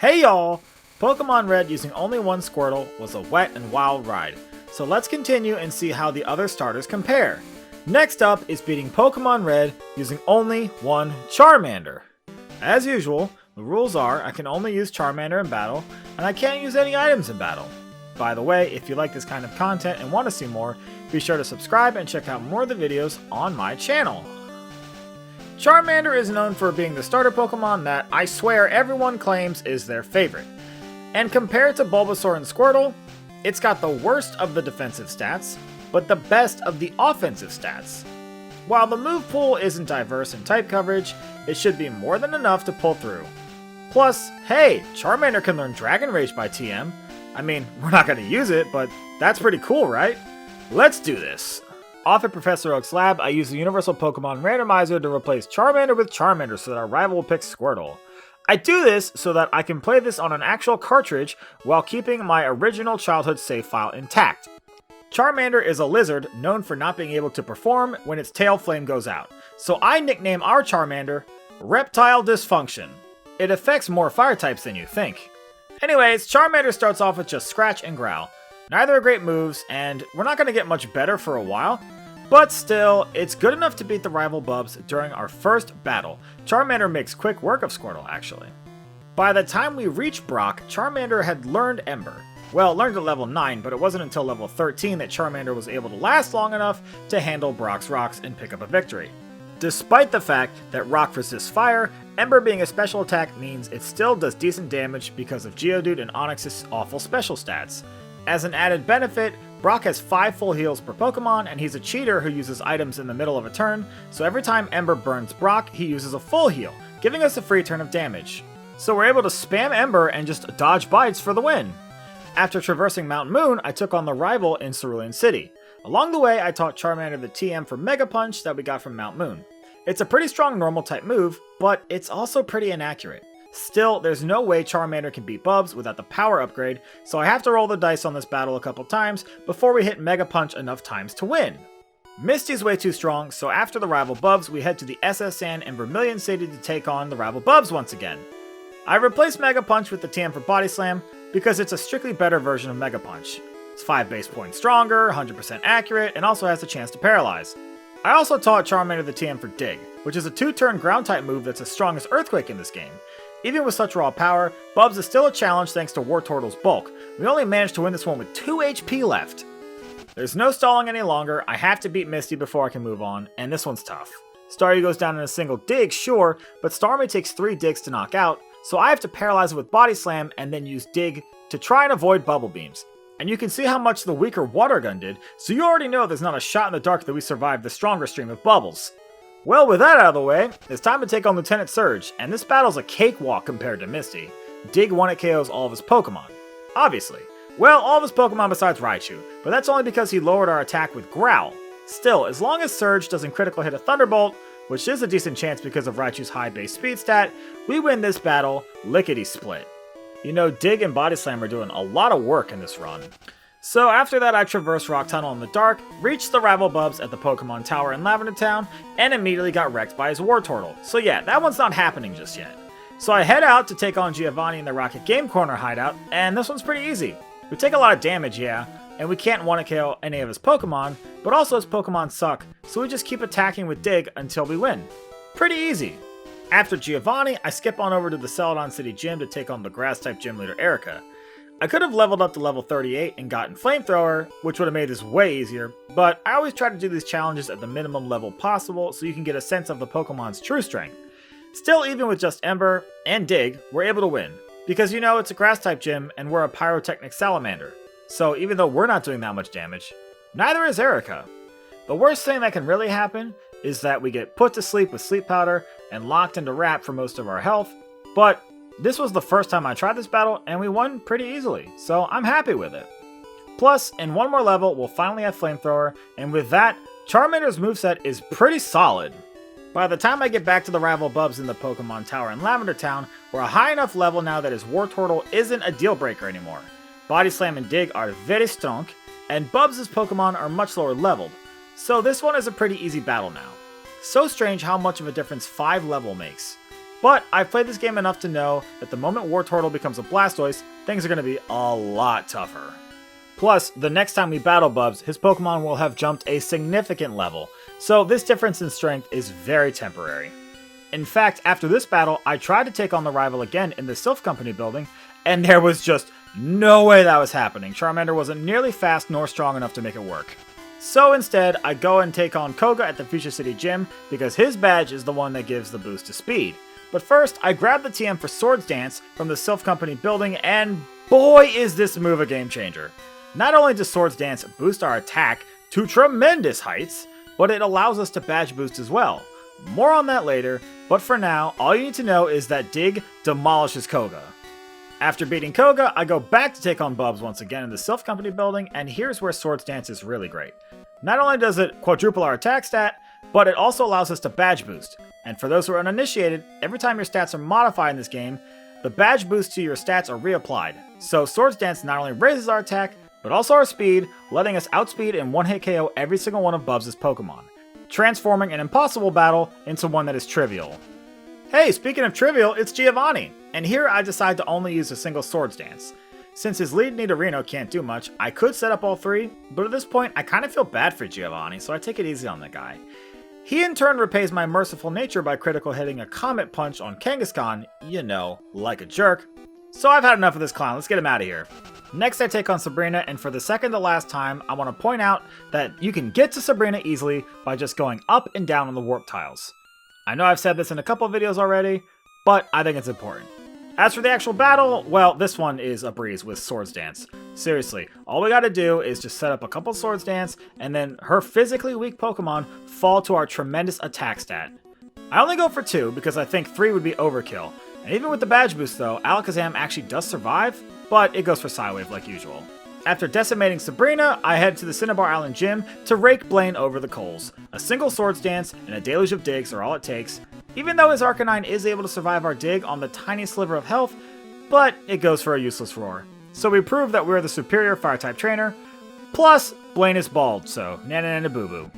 Hey y'all! Pokemon Red using only one Squirtle was a wet and wild ride, so let's continue and see how the other starters compare. Next up is beating Pokemon Red using only one Charmander. As usual, the rules are I can only use Charmander in battle, and I can't use any items in battle. By the way, if you like this kind of content and want to see more, be sure to subscribe and check out more of the videos on my channel. Charmander is known for being the starter Pokemon that I swear everyone claims is their favorite. And compared to Bulbasaur and Squirtle, it's got the worst of the defensive stats, but the best of the offensive stats. While the move pool isn't diverse in type coverage, it should be more than enough to pull through. Plus, hey, Charmander can learn Dragon Rage by TM. I mean, we're not going to use it, but that's pretty cool, right? Let's do this. Off at Professor Oak's lab, I use the Universal Pokemon Randomizer to replace Charmander with Charmander so that our rival will pick Squirtle. I do this so that I can play this on an actual cartridge while keeping my original childhood save file intact. Charmander is a lizard known for not being able to perform when its tail flame goes out, so I nickname our Charmander Reptile Dysfunction. It affects more fire types than you think. Anyways, Charmander starts off with just Scratch and Growl. Neither are great moves, and we're not going to get much better for a while, but still, it's good enough to beat the rival Bubs during our first battle. Charmander makes quick work of Squirtle, actually. By the time we reach Brock, Charmander had learned Ember. Well, learned at level 9, but it wasn't until level 13 that Charmander was able to last long enough to handle Brock's rocks and pick up a victory. Despite the fact that Rock resists fire, Ember being a special attack means it still does decent damage because of Geodude and Onix's awful special stats. As an added benefit, Brock has 5 full heals per Pokemon, and he's a cheater who uses items in the middle of a turn, so every time Ember burns Brock, he uses a full heal, giving us a free turn of damage. So we're able to spam Ember and just dodge bites for the win. After traversing Mount Moon, I took on the rival in Cerulean City. Along the way, I taught Charmander the TM for Mega Punch that we got from Mount Moon. It's a pretty strong normal type move, but it's also pretty inaccurate. Still, there's no way Charmander can beat Bubs without the power upgrade, so I have to roll the dice on this battle a couple times before we hit Mega Punch enough times to win. Misty's way too strong, so after the rival Bubs, we head to the SS Sand and Vermilion City to take on the rival Bubs once again. I replaced Mega Punch with the TM for Body Slam because it's a strictly better version of Mega Punch. It's 5 base points stronger, 100% accurate, and also has the chance to paralyze. I also taught Charmander the TM for Dig, which is a 2-turn ground type move that's as strong as Earthquake in this game. Even with such raw power, Bubs is still a challenge thanks to Wartortle's bulk. We only managed to win this one with 2 HP left. There's no stalling any longer, I have to beat Misty before I can move on, and this one's tough. Staryu goes down in a single dig, sure, but Starmie takes 3 digs to knock out, so I have to paralyze it with Body Slam and then use Dig to try and avoid Bubble Beams. And you can see how much the weaker Water Gun did, so you already know there's not a shot in the dark that we survived the stronger stream of Bubbles. Well, with that out of the way, it's time to take on Lieutenant Surge, and this battle's a cakewalk compared to Misty. Dig 1-hit KOs all of his Pokemon. Obviously. Well, all of his Pokemon besides Raichu, but that's only because he lowered our attack with Growl. Still, as long as Surge doesn't critical hit a Thunderbolt, which is a decent chance because of Raichu's high base speed stat, we win this battle lickety-split. You know, Dig and Body Slam are doing a lot of work in this run. So after that, I traversed Rock Tunnel in the dark, reached the rival Bubs at the Pokemon Tower in Lavender Town, and immediately got wrecked by his Wartortle. So yeah, that one's not happening just yet. So I head out to take on Giovanni in the Rocket Game Corner hideout, and this one's pretty easy. We take a lot of damage, yeah, and we can't 1-hit KO any of his Pokemon, but also his Pokemon suck, so we just keep attacking with Dig until we win. Pretty easy. After Giovanni, I skip on over to the Celadon City Gym to take on the Grass-type gym leader Erica. I could have leveled up to level 38 and gotten Flamethrower, which would have made this way easier, but I always try to do these challenges at the minimum level possible so you can get a sense of the Pokemon's true strength. Still, even with just Ember and Dig, we're able to win, because you know it's a Grass-type gym and we're a Pyrotechnic Salamander, so even though we're not doing that much damage, neither is Erica. The worst thing that can really happen is that we get put to sleep with Sleep Powder and locked into Wrap for most of our health, but this was the first time I tried this battle, and we won pretty easily, so I'm happy with it. Plus, in one more level, we'll finally have Flamethrower, and with that, Charmander's moveset is pretty solid. By the time I get back to the rival Bubs in the Pokemon Tower in Lavender Town, we're a high enough level now that his Wartortle isn't a deal breaker anymore. Body Slam and Dig are very strong, and Bubs' Pokemon are much lower leveled, so this one is a pretty easy battle now. So strange how much of a difference 5 level makes. But I've played this game enough to know that the moment Wartortle becomes a Blastoise, things are going to be a lot tougher. Plus, the next time we battle Bubs, his Pokemon will have jumped a significant level, so this difference in strength is very temporary. In fact, after this battle, I tried to take on the rival again in the Silph Company building, and there was just no way that was happening. Charmander wasn't nearly fast nor strong enough to make it work. So instead, I go and take on Koga at the Fuchsia City Gym, because his badge is the one that gives the boost to speed. But first, I grab the TM for Swords Dance from the Silph Company building, and boy is this move a game changer. Not only does Swords Dance boost our attack to tremendous heights, but it allows us to badge boost as well. More on that later, but for now, all you need to know is that Dig demolishes Koga. After beating Koga, I go back to take on Bubs once again in the Silph Company building, and here's where Swords Dance is really great. Not only does it quadruple our attack stat, but it also allows us to badge boost. And for those who are uninitiated, every time your stats are modified in this game, the badge boosts to your stats are reapplied. So Swords Dance not only raises our attack, but also our speed, letting us outspeed and one-hit KO every single one of Bubs' Pokemon, transforming an impossible battle into one that is trivial. Hey, speaking of trivial, it's Giovanni, and here I decide to only use a single Swords Dance. Since his lead Nidorino can't do much, I could set up all three, but at this point I kind of feel bad for Giovanni, so I take it easy on the guy. He in turn repays my merciful nature by critical hitting a Comet Punch on Kangaskhan, you know, like a jerk. So I've had enough of this clown, let's get him out of here. Next I take on Sabrina, and for the second to last time, I want to point out that you can get to Sabrina easily by just going up and down on the warp tiles. I know I've said this in a couple of videos already, but I think it's important. As for the actual battle, well, this one is a breeze with Swords Dance. Seriously, all we gotta do is just set up a couple Swords Dance, and then her physically weak Pokemon fall to our tremendous attack stat. I only go for 2 because I think 3 would be overkill, and even with the badge boost though, Alakazam actually does survive, but it goes for Psywave like usual. After decimating Sabrina, I head to the Cinnabar Island Gym to rake Blaine over the coals. A single Swords Dance and a deluge of digs are all it takes, even though his Arcanine is able to survive our dig on the tiny sliver of health, but it goes for a useless roar. So we prove that we're the superior Fire-type trainer, plus Blaine is bald, so na-na-na-boo-boo.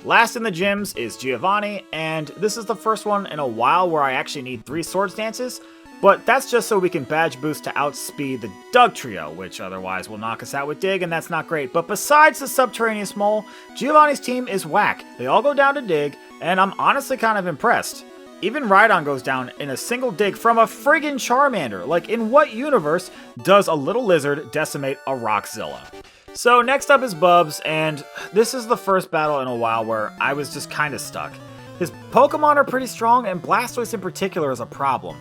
Last in the gyms is Giovanni, and this is the first one in a while where I actually need 3 Swords Dances, but that's just so we can badge boost to outspeed the Doug Trio, which otherwise will knock us out with Dig, and that's not great. But besides the Subterraneous Mole, Giovanni's team is whack. They all go down to Dig, and I'm honestly kind of impressed. Even Rhydon goes down in a single dig from a friggin' Charmander. Like, in what universe does a little lizard decimate a Rockzilla? So next up is Bubs, and this is the first battle in a while where I was just kinda stuck. His Pokemon are pretty strong, and Blastoise in particular is a problem.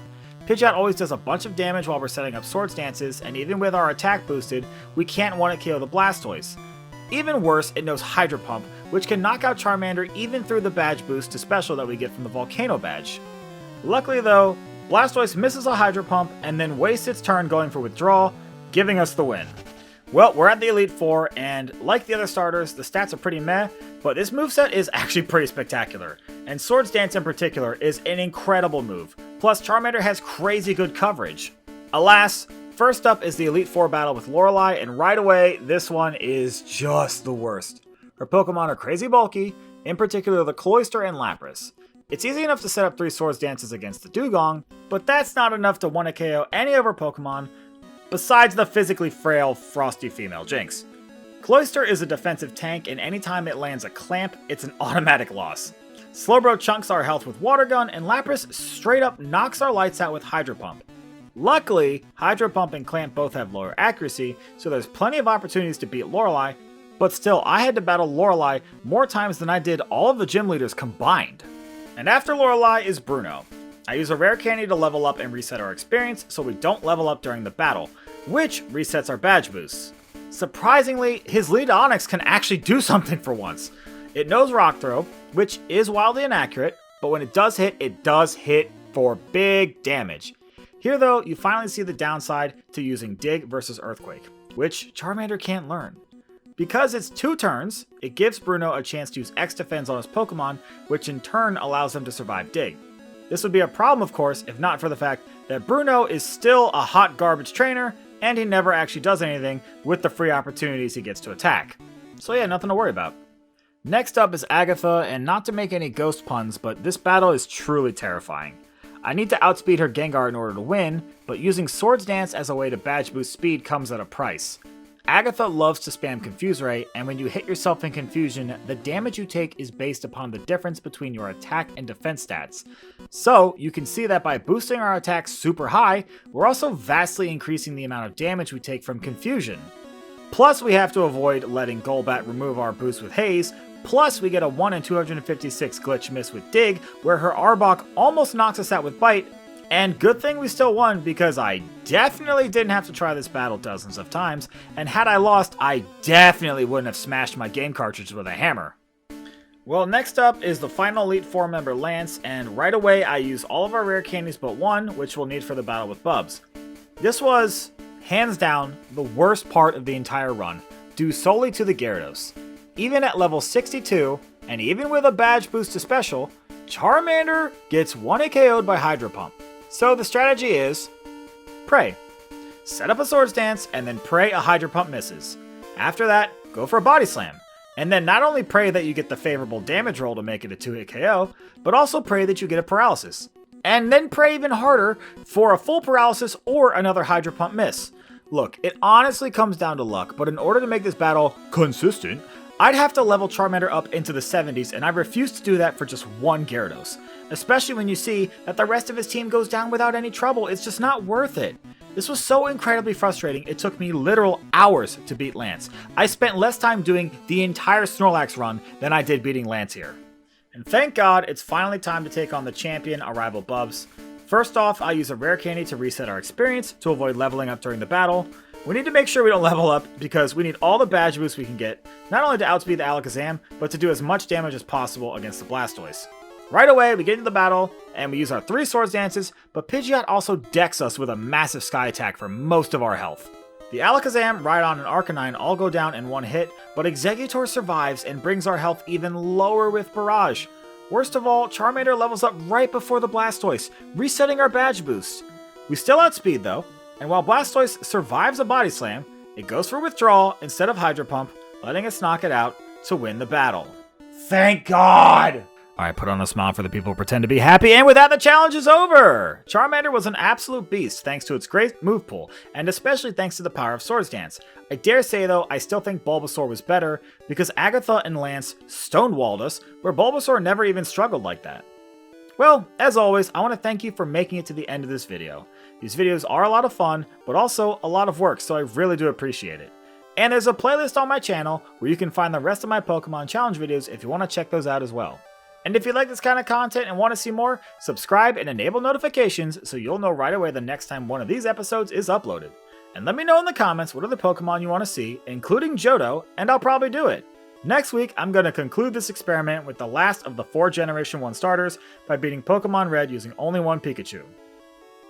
Pidgeot always does a bunch of damage while we're setting up Swords Dances, and even with our attack boosted, we can't one-hit KO the Blastoise. Even worse, it knows Hydro Pump, which can knock out Charmander even through the badge boost to special that we get from the Volcano badge. Luckily though, Blastoise misses a Hydro Pump and then wastes its turn going for Withdrawal, giving us the win. Well, we're at the Elite Four, and like the other starters, the stats are pretty meh, but this moveset is actually pretty spectacular, and Swords Dance in particular is an incredible move. Plus, Charmander has crazy good coverage. Alas, first up is the Elite Four battle with Lorelei, and right away, this one is just the worst. Her Pokemon are crazy bulky, in particular the Cloyster and Lapras. It's easy enough to set up 3 Swords Dances against the Dugong, but that's not enough to one-hit KO any of her Pokemon, besides the physically frail Frosty female Jinx. Cloyster is a defensive tank, and anytime it lands a Clamp, it's an automatic loss. Slowbro chunks our health with Water Gun, and Lapras straight up knocks our lights out with Hydro Pump. Luckily, Hydro Pump and Clamp both have lower accuracy, so there's plenty of opportunities to beat Lorelei, but still, I had to battle Lorelei more times than I did all of the gym leaders combined. And after Lorelei is Bruno. I use a rare candy to level up and reset our experience so we don't level up during the battle, which resets our badge boosts. Surprisingly, his lead Onix can actually do something for once. It knows Rock Throw, which is wildly inaccurate, but when it does hit for big damage. Here though, you finally see the downside to using Dig versus Earthquake, which Charmander can't learn. Because it's 2 turns, it gives Bruno a chance to use X-Defense on his Pokemon, which in turn allows him to survive Dig. This would be a problem, of course, if not for the fact that Bruno is still a hot garbage trainer, and he never actually does anything with the free opportunities he gets to attack. So yeah, nothing to worry about. Next up is Agatha, and not to make any ghost puns, but this battle is truly terrifying. I need to outspeed her Gengar in order to win, but using Swords Dance as a way to badge boost speed comes at a price. Agatha loves to spam Confuse Ray, and when you hit yourself in confusion, the damage you take is based upon the difference between your attack and defense stats. So, you can see that by boosting our attack super high, we're also vastly increasing the amount of damage we take from confusion. Plus, we have to avoid letting Golbat remove our boost with Haze, plus we get a 1 in 256 glitch miss with Dig, where her Arbok almost knocks us out with Bite, and good thing we still won because I definitely didn't have to try this battle dozens of times, and had I lost, I definitely wouldn't have smashed my game cartridge with a hammer. Well, next up is the final Elite Four member Lance, and right away I use all of our rare candies but one, which we'll need for the battle with Bubs. This was, hands down, the worst part of the entire run, due solely to the Gyarados. Even at level 62, and even with a badge boost to special, Charmander gets 1 KO'd by Hydro Pump. So the strategy is, pray. Set up a Swords Dance, and then pray a Hydro Pump misses. After that, go for a Body Slam. And then not only pray that you get the favorable damage roll to make it a 2-hit KO, but also pray that you get a Paralysis. And then pray even harder for a full Paralysis or another Hydro Pump miss. Look, it honestly comes down to luck, but in order to make this battle consistent, I'd have to level Charmander up into the 70s, and I refuse to do that for just one Gyarados. Especially when you see that the rest of his team goes down without any trouble, it's just not worth it. This was so incredibly frustrating, it took me literal hours to beat Lance. I spent less time doing the entire Snorlax run than I did beating Lance here. And thank God, it's finally time to take on the champion, our rival Bubs. First off, I use a rare candy to reset our experience to avoid leveling up during the battle. We need to make sure we don't level up because we need all the badge boosts we can get, not only to outspeed the Alakazam, but to do as much damage as possible against the Blastoise. Right away, we get into the battle, and we use our 3 Swords Dances, but Pidgeot also decks us with a massive Sky Attack for most of our health. The Alakazam, Rhydon, and Arcanine all go down in one hit, but Exeggutor survives and brings our health even lower with Barrage. Worst of all, Charmander levels up right before the Blastoise, resetting our badge boost. We still outspeed though, and while Blastoise survives a Body Slam, it goes for Withdrawal instead of Hydro Pump, letting us knock it out to win the battle. Thank God! Alright, put on a smile for the people who pretend to be happy, and with that, the challenge is over! Charmander was an absolute beast thanks to its great move pool, and especially thanks to the power of Swords Dance. I dare say though, I still think Bulbasaur was better, because Agatha and Lance stonewalled us, where Bulbasaur never even struggled like that. Well, as always, I want to thank you for making it to the end of this video. These videos are a lot of fun, but also a lot of work, so I really do appreciate it. And there's a playlist on my channel where you can find the rest of my Pokemon Challenge videos if you want to check those out as well. And if you like this kind of content and want to see more, subscribe and enable notifications so you'll know right away the next time one of these episodes is uploaded. And let me know in the comments what other Pokemon you want to see, including Johto, and I'll probably do it. Next week, I'm going to conclude this experiment with the last of the 4 Generation 1 starters by beating Pokemon Red using only one Pikachu.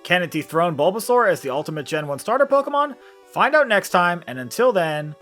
Can it dethrone Bulbasaur as the ultimate Gen 1 starter Pokemon? Find out next time, and until then,